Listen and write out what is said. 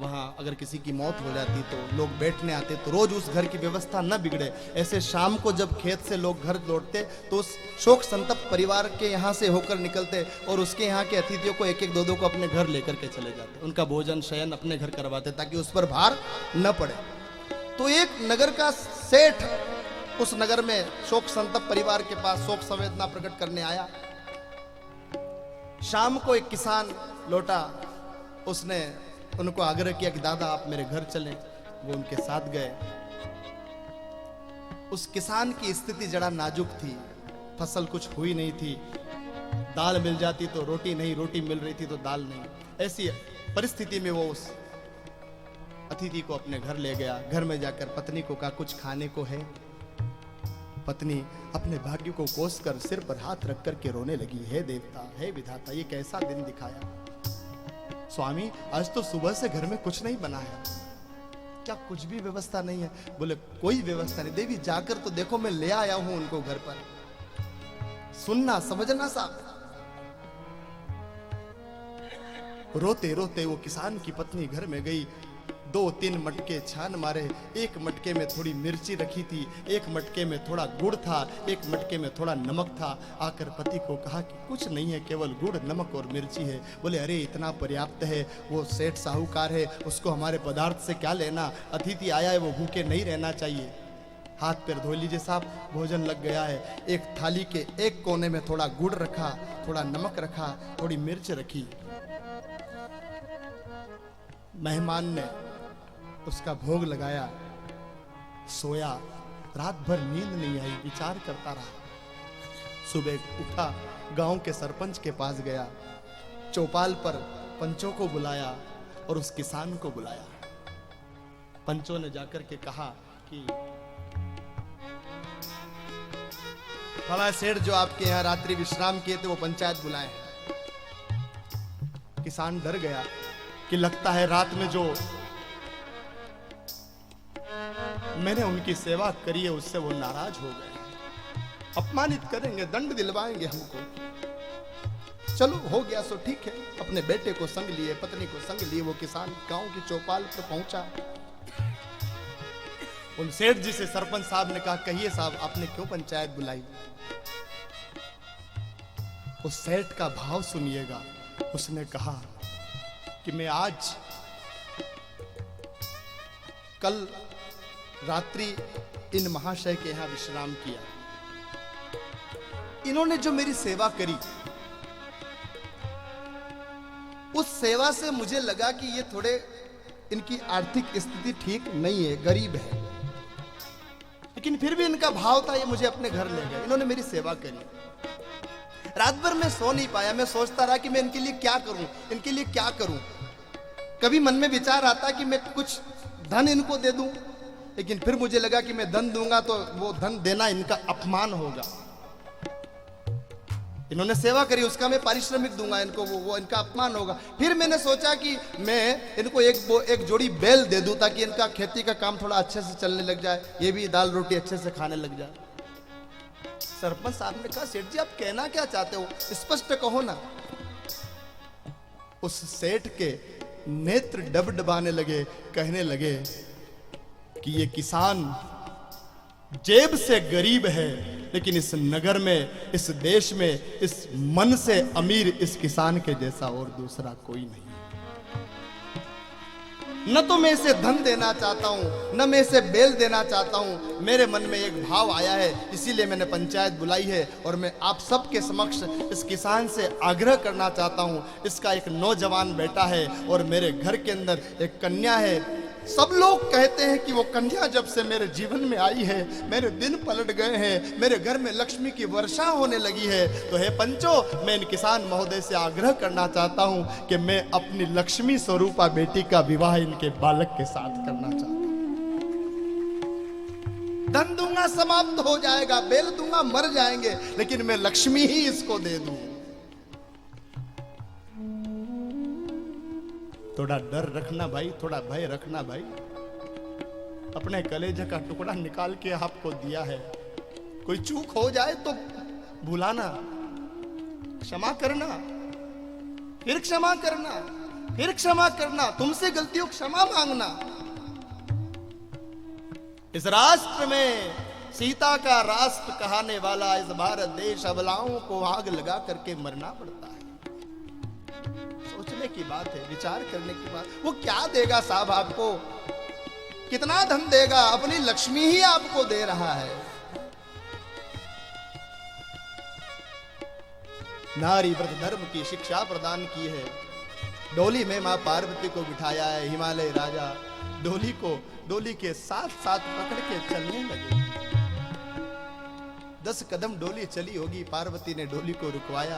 वहाँ अगर किसी की मौत हो जाती तो लोग बैठने आते, तो रोज उस घर की व्यवस्था न बिगड़े, ऐसे शाम को जब खेत से लोग घर लौटते तो उस शोक संतप्त परिवार के यहाँ से होकर निकलते और उसके यहाँ के अतिथियों को एक एक दो दो को अपने घर लेकर के चले जाते, उनका भोजन शयन अपने घर करवाते ताकि उस पर भार न पड़े। तो एक नगर का सेठ उस नगर में शोक संतप्त परिवार के पास शोक संवेदना प्रकट करने आया। शाम को एक किसान लौटा, उसने उनको आग्रह किया कि दादा आप मेरे घर चलें। वो उनके साथ गए। उस किसान की स्थिति जरा नाजुक थी, फसल कुछ हुई नहीं थी, दाल मिल जाती तो रोटी नहीं, रोटी मिल रही थी तो दाल नहीं। ऐसी परिस्थिति में वो उस अतिथि को अपने घर ले गया। घर में जाकर पत्नी को कहा कुछ खाने को है। पत्नी अपने भाग्य को कोस कर सिर पर हाथ रख कर के रोने लगी, हे देवता, हे विधाता, ये कैसा दिन दिखाया। स्वामी आज तो सुबह से घर में कुछ नहीं बना है, क्या कुछ भी व्यवस्था नहीं है? बोले कोई व्यवस्था नहीं। देवी जाकर तो देखो, मैं ले आया हूं उनको घर पर, सुनना समझना साहब। रोते रोते वो किसान की पत्नी घर में गई, 2-3 मटके छान मारे। एक मटके में थोड़ी मिर्ची रखी थी, एक मटके में थोड़ा गुड़ था, एक मटके में थोड़ा नमक था। आकर पति को कहा कि कुछ नहीं है, केवल गुड़ नमक और मिर्ची है। बोले अरे इतना पर्याप्त है, वो सेठ साहूकार है, उसको हमारे पदार्थ से क्या लेना, अतिथि आया है, वो भूखे नहीं रहना चाहिए। हाथ पैर धो लीजिए साहब, भोजन लग गया है। एक थाली के एक कोने में थोड़ा गुड़ रखा, थोड़ा नमक रखा, थोड़ी मिर्च रखी। मेहमान ने उसका भोग लगाया, सोया, रात भर नींद नहीं आई, विचार करता रहा। सुबह उठा, गांव के सरपंच के पास गया, चौपाल पर पंचों को बुलाया और उस किसान को बुलाया। पंचों ने जाकर के कहा कि फला सेठ जो आपके यहाँ रात्रि विश्राम किए थे वो पंचायत बुलाए। किसान डर गया कि लगता है रात में जो मैंने उनकी सेवा करी है उससे वो नाराज हो गए, अपमानित करेंगे, दंड दिलवाएंगे हमको। चलो हो गया सो ठीक है। अपने बेटे को संग लिए, पत्नी को संग लिए, वो किसान गांव की चौपाल पर पहुंचा। उन सेठ जी से सरपंच साहब ने कहा कहिए साहब आपने क्यों पंचायत बुलाई? उस सेठ का भाव सुनिएगा। उसने कहा कि मैं आज कल रात्रि इन महाशय के यहां विश्राम किया, इन्होंने जो मेरी सेवा करी उस सेवा से मुझे लगा कि ये थोड़े इनकी आर्थिक स्थिति ठीक नहीं है, गरीब है, लेकिन फिर भी इनका भाव था, ये मुझे अपने घर ले गए, इन्होंने मेरी सेवा करी। रात भर मैं सो नहीं पाया, मैं सोचता रहा कि मैं इनके लिए क्या करूं, इनके लिए क्या करूं। कभी मन में विचार आता कि मैं कुछ धन इनको दे दूं, लेकिन फिर मुझे लगा कि मैं धन दूंगा तो वो धन देना इनका अपमान होगा। इन्होंने सेवा करी, उसका मैं पारिश्रमिक दूंगा इनको, वो इनका अपमान होगा। फिर मैंने सोचा कि मैं इनको एक जोड़ी बैल दे दूं ताकि इनका खेती का काम थोड़ा अच्छे से चलने लग जाए, ये भी दाल रोटी अच्छे से खाने लग जाए। सरपंच साहब ने कहा सेठ जी आप कहना क्या चाहते हो, स्पष्ट कहो ना। उस सेठ के नेत्र डबडबाने लगे, कहने लगे कि ये किसान जेब से गरीब है, लेकिन इस नगर में, इस देश में, इस मन से अमीर इस किसान के जैसा और दूसरा कोई नहीं। न तो मैं इसे धन देना चाहता हूं, न मैं इसे बेल देना चाहता हूं। मेरे मन में एक भाव आया है, इसीलिए मैंने पंचायत बुलाई है और मैं आप सबके समक्ष इस किसान से आग्रह करना चाहता हूं। इसका एक नौजवान बेटा है और मेरे घर के अंदर एक कन्या है। सब लोग कहते हैं कि वो कन्या जब से मेरे जीवन में आई है मेरे दिन पलट गए हैं, मेरे घर में लक्ष्मी की वर्षा होने लगी है। तो हे पंचो, मैं इन किसान महोदय से आग्रह करना चाहता हूं कि मैं अपनी लक्ष्मी स्वरूपा बेटी का विवाह इनके बालक के साथ करना चाहता हूं। धन दूंगा समाप्त हो जाएगा, बेल दूंगा मर जाएंगे, लेकिन मैं लक्ष्मी ही इसको दे दूं। थोड़ा डर रखना भाई, थोड़ा भय रखना भाई। अपने कलेजे का टुकड़ा निकाल के आपको दिया है, कोई चूक हो जाए तो भुलाना, क्षमा करना, फिर क्षमा करना, फिर क्षमा करना, तुमसे गलतियों क्षमा मांगना। इस राष्ट्र में सीता का राष्ट्र कहाने वाला इस भारत देश अबलाओं को आग लगा करके मरना पड़ता है। सोचने की बात है, विचार करने की बात। वो क्या देगा साहब आपको, कितना धन देगा? अपनी लक्ष्मी ही आपको दे रहा है। नारी व्रत धर्म की शिक्षा प्रदान की है। डोली में मां पार्वती को बिठाया है। हिमालय राजा डोली के साथ साथ पकड़ के चलने लगे। 10 कदम डोली चली होगी, पार्वती ने डोली को रुकवाया।